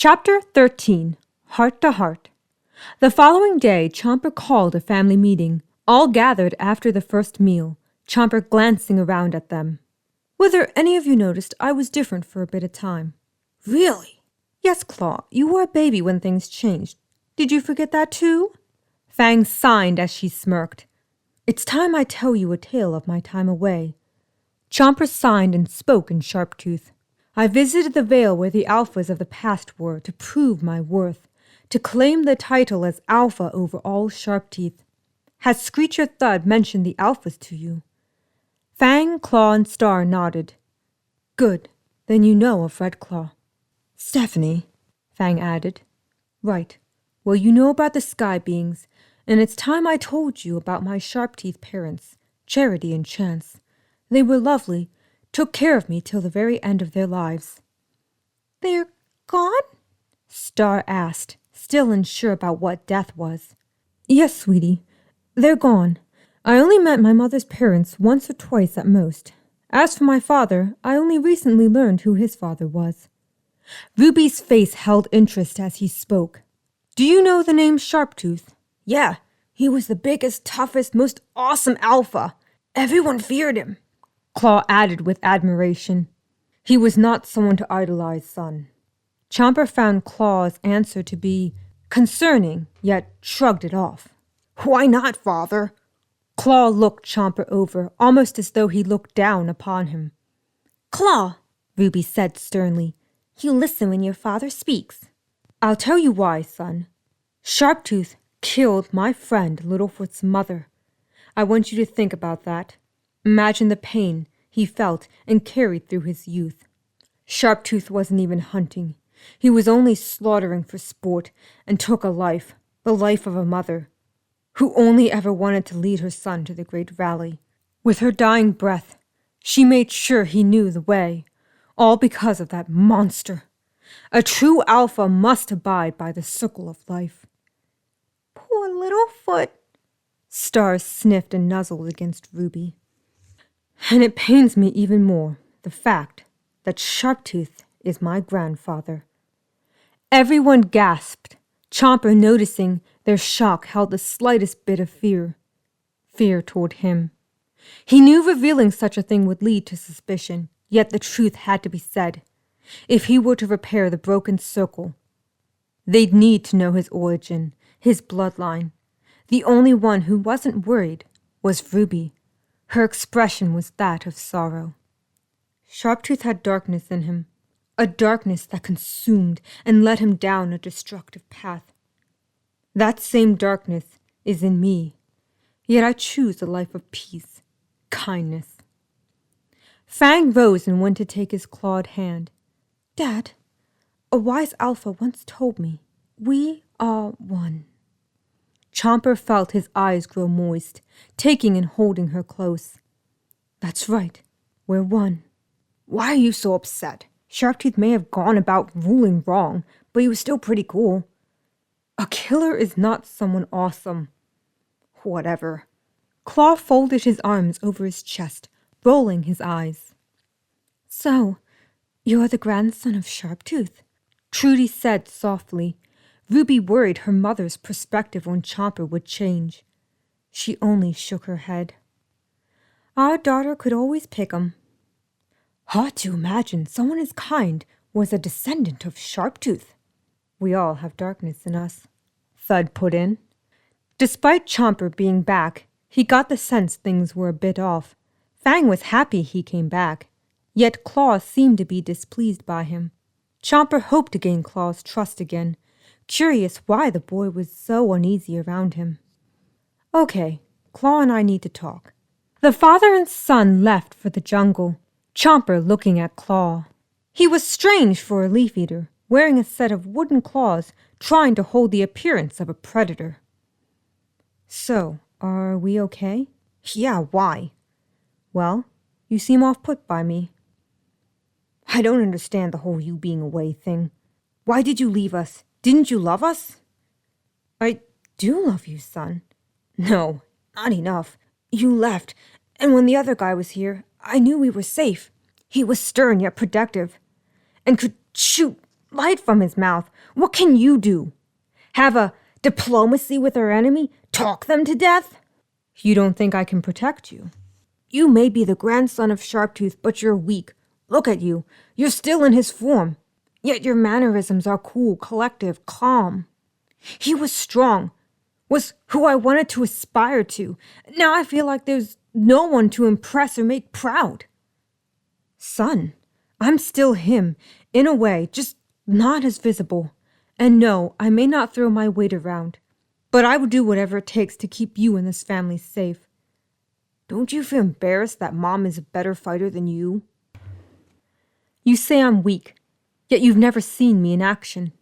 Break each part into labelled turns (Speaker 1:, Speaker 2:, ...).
Speaker 1: Chapter 13. Heart to Heart. The following day, Chomper called a family meeting, all gathered after the first meal, Chomper glancing around at them. Whether any of you noticed, I was different for a bit of time.
Speaker 2: Really?
Speaker 1: Yes, Claw, you were a baby when things changed. Did you forget that too? Fang signed as she smirked. It's time I tell you a tale of my time away. Chomper signed and spoke in Sharptooth. I visited the Vale where the alphas of the past were to prove my worth, to claim the title as alpha over all Sharpteeth. Has Screecher Thud mentioned the alphas to you? Fang, Claw, and Star nodded. Good, then you know of Red Claw.
Speaker 2: Stephanie,
Speaker 1: Fang added. Right. Well, you know about the Sky Beings, and it's time I told you about my Sharpteeth parents, Charity and Chance. They were lovely, took care of me till the very end of their lives. They're gone? Star asked, still unsure about what death was. Yes, sweetie, they're gone. I only met my mother's parents once or twice at most. As for my father, I only recently learned who his father was. Ruby's face held interest as he spoke. Do you know the name Sharptooth?
Speaker 2: Yeah, he was the biggest, toughest, most awesome alpha. Everyone feared him.
Speaker 1: Claw added with admiration. He was not someone to idolize, son. Chomper found Claw's answer to be concerning, yet shrugged it off.
Speaker 2: Why not, father?
Speaker 1: Claw looked Chomper over, almost as though he looked down upon him.
Speaker 2: Claw,
Speaker 1: Ruby said sternly,
Speaker 2: you listen when your father speaks.
Speaker 1: I'll tell you why, son. Sharptooth killed my friend Littlefoot's mother. I want you to think about that. Imagine the pain he felt and carried through his youth. Sharptooth wasn't even hunting. He was only slaughtering for sport and took a life, the life of a mother, who only ever wanted to lead her son to the great valley. With her dying breath, she made sure he knew the way, all because of that monster. A true alpha must abide by the circle of life.
Speaker 2: Poor Littlefoot.
Speaker 1: Star sniffed and nuzzled against Ruby. And it pains me even more, the fact that Sharptooth is my grandfather. Everyone gasped, Chomper noticing their shock held the slightest bit of fear. Fear toward him. He knew revealing such a thing would lead to suspicion, yet the truth had to be said. If he were to repair the broken circle, they'd need to know his origin, his bloodline. The only one who wasn't worried was Ruby. Her expression was that of sorrow. Sharptooth had darkness in him, a darkness that consumed and led him down a destructive path. That same darkness is in me, yet I choose a life of peace, kindness. Fang rose and went to take his clawed hand. Dad, a wise alpha once told me, we are one. Chomper felt his eyes grow moist, taking and holding her close. That's right, we're one.
Speaker 2: Why are you so upset? Sharptooth may have gone about ruling wrong, but he was still pretty cool.
Speaker 1: A killer is not someone awesome.
Speaker 2: Whatever.
Speaker 1: Claw folded his arms over his chest, rolling his eyes. So, you're the grandson of Sharptooth, Trudy said softly. Ruby worried her mother's perspective on Chomper would change. She only shook her head. Our daughter could always pick 'em. Hard to imagine someone as kind was a descendant of Sharptooth. We all have darkness in us, Thud put in. Despite Chomper being back, he got the sense things were a bit off. Fang was happy he came back, yet Claw seemed to be displeased by him. Chomper hoped to gain Claw's trust again, curious why the boy was so uneasy around him. Okay, Claw and I need to talk. The father and son left for the jungle, Chomper looking at Claw. He was strange for a leaf eater, wearing a set of wooden claws, trying to hold the appearance of a predator. So, are we okay?
Speaker 2: Yeah, why?
Speaker 1: Well, you seem off-put by me.
Speaker 2: I don't understand the whole you being away thing. Why did you leave us? Didn't you love us?
Speaker 1: I do love you, son.
Speaker 2: No, not enough. You left, and when the other guy was here, I knew we were safe. He was stern yet protective, and could shoot light from his mouth. What can you do? Have a diplomacy with our enemy? Talk them to death?
Speaker 1: You don't think I can protect you?
Speaker 2: You may be the grandson of Sharptooth, but you're weak. Look at you. You're still in his form. Yet your mannerisms are cool, collective, calm. He was strong, was who I wanted to aspire to. Now I feel like there's no one to impress or make proud.
Speaker 1: Son, I'm still him, in a way, just not as visible. And no, I may not throw my weight around, but I will do whatever it takes to keep you and this family safe.
Speaker 2: Don't you feel embarrassed that Mom is a better fighter than you?
Speaker 1: You say I'm weak, yet you've never seen me in action.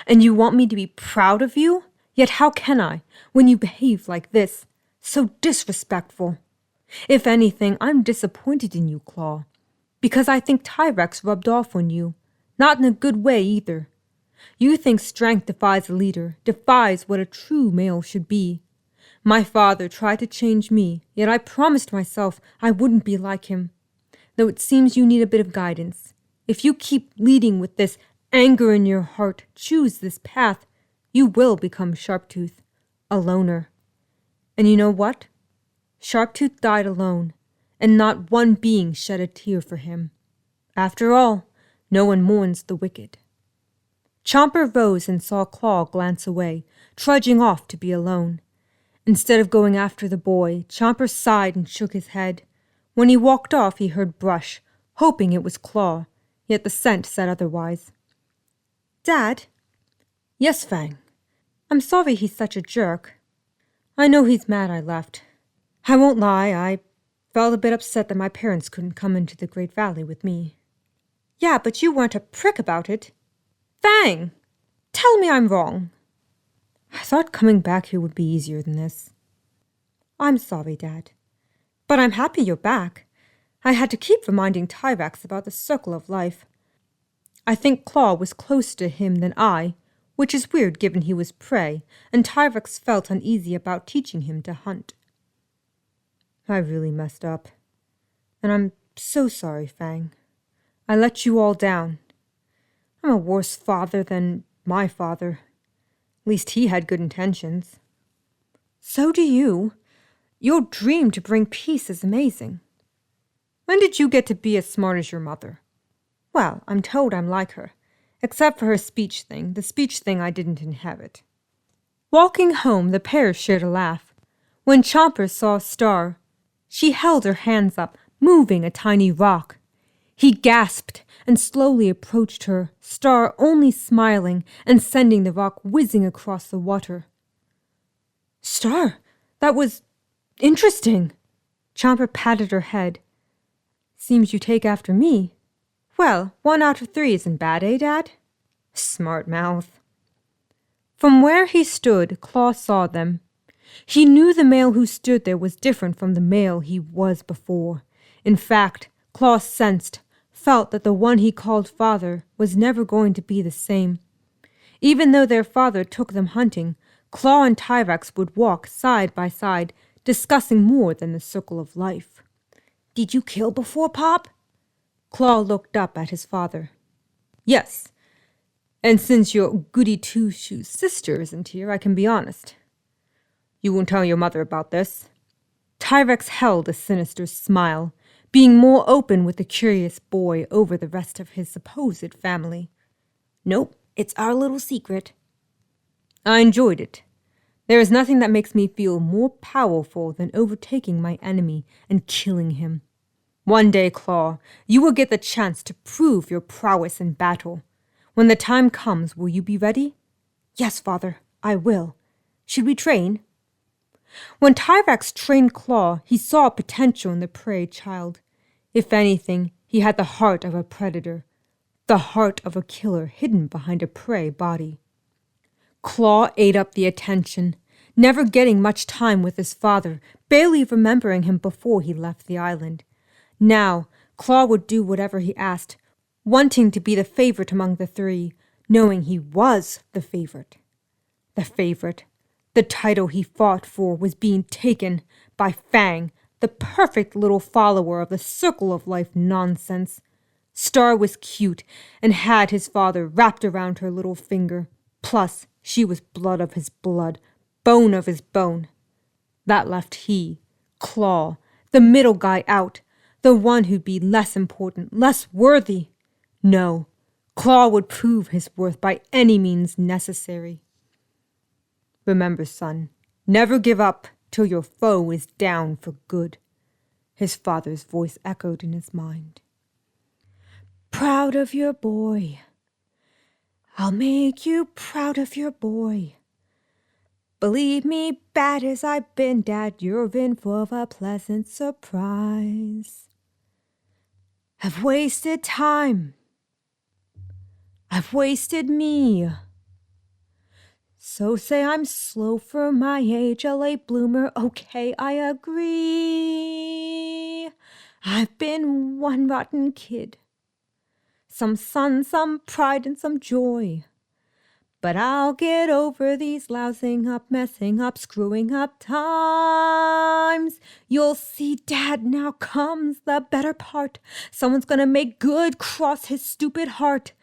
Speaker 1: And you want me to be proud of you? Yet how can I, when you behave like this? So disrespectful. If anything, I'm disappointed in you, Claw. Because I think Tyrex rubbed off on you. Not in a good way, either. You think strength defies a leader, defies what a true male should be. My father tried to change me, yet I promised myself I wouldn't be like him. Though it seems you need a bit of guidance. If you keep leading with this anger in your heart, choose this path, you will become Sharptooth, a loner. And you know what? Sharptooth died alone, and not one being shed a tear for him. After all, no one mourns the wicked. Chomper rose and saw Claw glance away, trudging off to be alone. Instead of going after the boy, Chomper sighed and shook his head. When he walked off, he heard Brush, hoping it was Claw, yet the scent said otherwise.
Speaker 2: Dad?
Speaker 1: Yes, Fang. I'm sorry he's such a jerk. I know he's mad I left. I won't lie, I felt a bit upset that my parents couldn't come into the Great Valley with me.
Speaker 2: Yeah, but you weren't a prick about it.
Speaker 1: Fang! Tell me I'm wrong. I thought coming back here would be easier than this. I'm sorry, Dad. But I'm happy you're back. I had to keep reminding Tyrex about the circle of life. I think Claw was closer to him than I, which is weird given he was prey, and Tyrex felt uneasy about teaching him to hunt. I really messed up. And I'm so sorry, Fang. I let you all down. I'm a worse father than my father. At least he had good intentions. So do you. Your dream to bring peace is amazing. When did you get to be as smart as your mother? Well, I'm told I'm like her, except for her speech thing, the speech thing I didn't inherit. Walking home, the pair shared a laugh. When Chomper saw Star, she held her hands up, moving a tiny rock. He gasped and slowly approached her, Star only smiling and sending the rock whizzing across the water. Star, that was interesting. Chomper patted her head. Seems you take after me. Well, 1 out of 3 isn't bad, eh, Dad? Smart mouth. From where he stood, Claw saw them. He knew the male who stood there was different from the male he was before. In fact, Claw sensed, felt that the one he called father was never going to be the same. Even though their father took them hunting, Claw and Tyrex would walk side by side, discussing more than the circle of life.
Speaker 2: Did you kill before, Pop?
Speaker 1: Claw looked up at his father. Yes, and since your goody-two-shoes sister isn't here, I can be honest. You won't tell your mother about this? Tyrex held a sinister smile, being more open with the curious boy over the rest of his supposed family.
Speaker 2: Nope, it's our little secret.
Speaker 1: I enjoyed it. There is nothing that makes me feel more powerful than overtaking my enemy and killing him. One day, Claw, you will get the chance to prove your prowess in battle. When the time comes, will you be ready?
Speaker 2: Yes, Father, I will. Should we train?
Speaker 1: When Tyrex trained Claw, he saw potential in the prey child. If anything, he had the heart of a predator, the heart of a killer hidden behind a prey body. Claw ate up the attention, never getting much time with his father, barely remembering him before he left the island. Now, Claw would do whatever he asked, wanting to be the favorite among the 3, knowing he was the favorite. The favorite. The title he fought for was being taken by Fang, the perfect little follower of the circle of life nonsense. Star was cute and had his father wrapped around her little finger. Plus, she was blood of his blood, bone of his bone. That left he, Claw, the middle guy out, the one who'd be less important, less worthy. No, Claw would prove his worth by any means necessary. Remember, son, never give up till your foe is down for good. His father's voice echoed in his mind. Proud of your boy. I'll make you proud of your boy. Believe me, bad as I've been, Dad, you're in for a pleasant surprise. I've wasted time. I've wasted me. So say I'm slow for my age, a late bloomer. Okay, I agree. I've been one rotten kid. Some sun, some pride, and some joy. But I'll get over these lousing up, messing up, screwing up times. You'll see, Dad, now comes the better part. Someone's gonna make good, cross his stupid heart.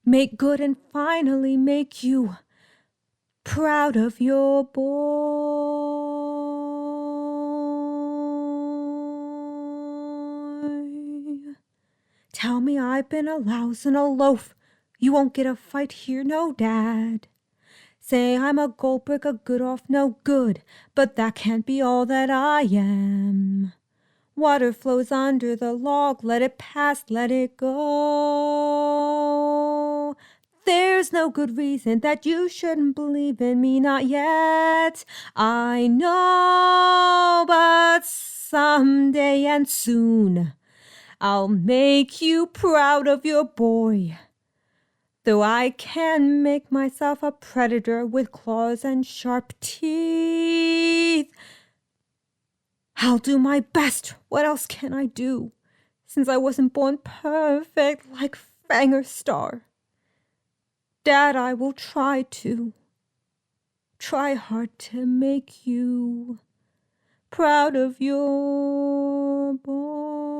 Speaker 1: Make good and finally make you proud of your boy. Tell me I've been a louse and a loaf. You won't get a fight here, no, Dad. Say I'm a gold brick, a good off no good, but that can't be all that I am. Water flows under the log, let it pass, let it go. There's no good reason that you shouldn't believe in me, not yet. I know, but someday and soon I'll make you proud of your boy. Though I can make myself a predator with claws and sharp teeth, I'll do my best. What else can I do? Since I wasn't born perfect like Fang or Star. Dad, I will try hard to make you proud of your boy.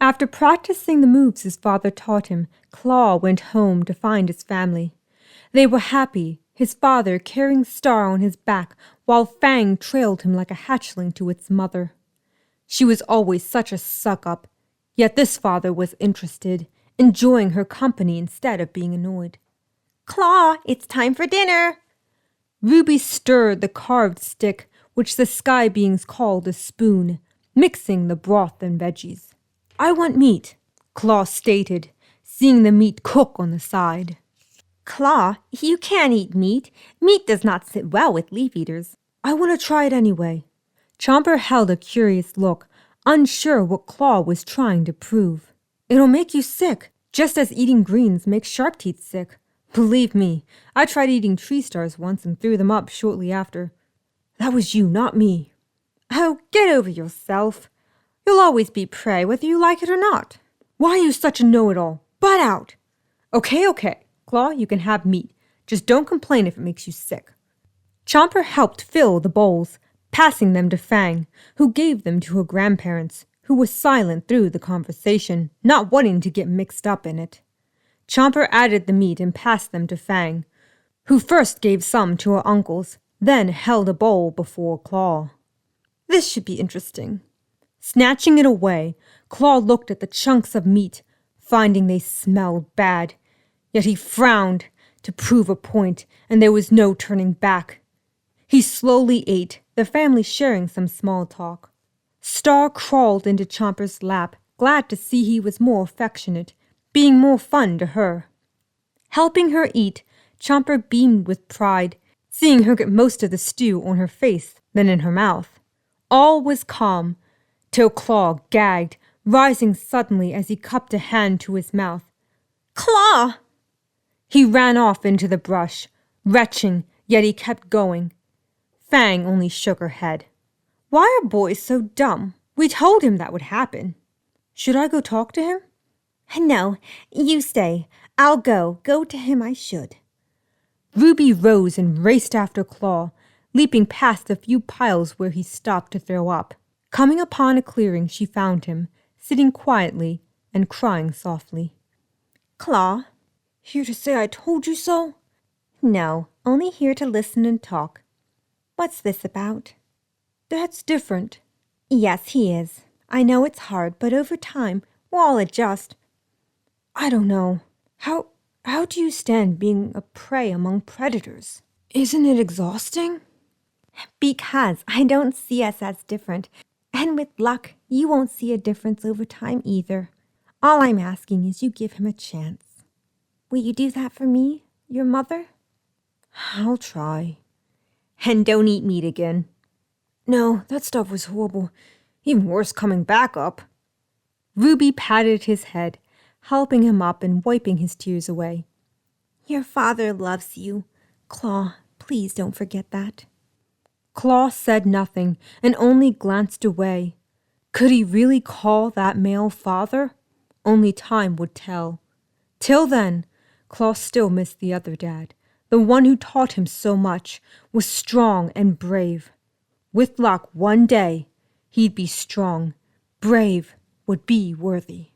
Speaker 1: After practicing the moves his father taught him, Claw went home to find his family. They were happy, his father carrying Star on his back, while Fang trailed him like a hatchling to its mother. She was always such a suck-up, yet this father was interested, enjoying her company instead of being annoyed. "Claw, it's time for dinner." Ruby stirred the carved stick, which the sky beings called a spoon, mixing the broth and veggies. "I want meat," Claw stated, seeing the meat cook on the side. "Claw, you can't eat meat. Meat does not sit well with leaf eaters." "I want to try it anyway." Chomper held a curious look, unsure what Claw was trying to prove. "It'll make you sick, just as eating greens makes Sharptooth sick. Believe me, I tried eating tree stars once and threw them up shortly after. That was you, not me." "Oh, get over yourself. You'll always be prey, whether you like it or not." "Why are you such a know-it-all? Butt out." Okay. Claw, you can have meat. Just don't complain if it makes you sick." Chomper helped fill the bowls, passing them to Fang, who gave them to her grandparents, who was silent through the conversation, not wanting to get mixed up in it. Chomper added the meat and passed them to Fang, who first gave some to her uncles, then held a bowl before Claw. "This should be interesting." Snatching it away, Claw looked at the chunks of meat, finding they smelled bad. Yet he frowned to prove a point, and there was no turning back. He slowly ate, the family sharing some small talk. Star crawled into Chomper's lap, glad to see he was more affectionate, being more fun to her. Helping her eat, Chomper beamed with pride, seeing her get most of the stew on her face than in her mouth. All was calm, till Claw gagged, rising suddenly as he cupped a hand to his mouth. "Claw!" He ran off into the brush, retching, yet he kept going. Fang only shook her head. "Why are boys so dumb? We told him that would happen." "Should I go talk to him?" "No, you stay. I'll go. Go to him I should." Ruby rose and raced after Claw, leaping past a few piles where he stopped to throw up. Coming upon a clearing, she found him, sitting quietly and crying softly.
Speaker 2: Claw, here to say I told you so?
Speaker 1: No, only here to listen and talk. What's this about?
Speaker 2: Dad's different.
Speaker 1: Yes, he is. I know it's hard, but over time, we'll all adjust.
Speaker 2: I don't know. How do you stand being a prey among predators? Isn't it exhausting?
Speaker 1: Because I don't see us as different. And with luck, you won't see a difference over time either. All I'm asking is you give him a chance. Will you do that for me, your mother?
Speaker 2: I'll try.
Speaker 1: And don't eat meat again.
Speaker 2: No, that stuff was horrible. Even worse coming back up.
Speaker 1: Ruby patted his head, helping him up and wiping his tears away. Your father loves you. Claw, please don't forget that.
Speaker 2: Claw said nothing and only glanced away. Could he really call that male father? Only time would tell. Till then, Claw still missed the other dad, the one who taught him so much, was strong and brave. With luck, one day, he'd be strong, brave, would be worthy.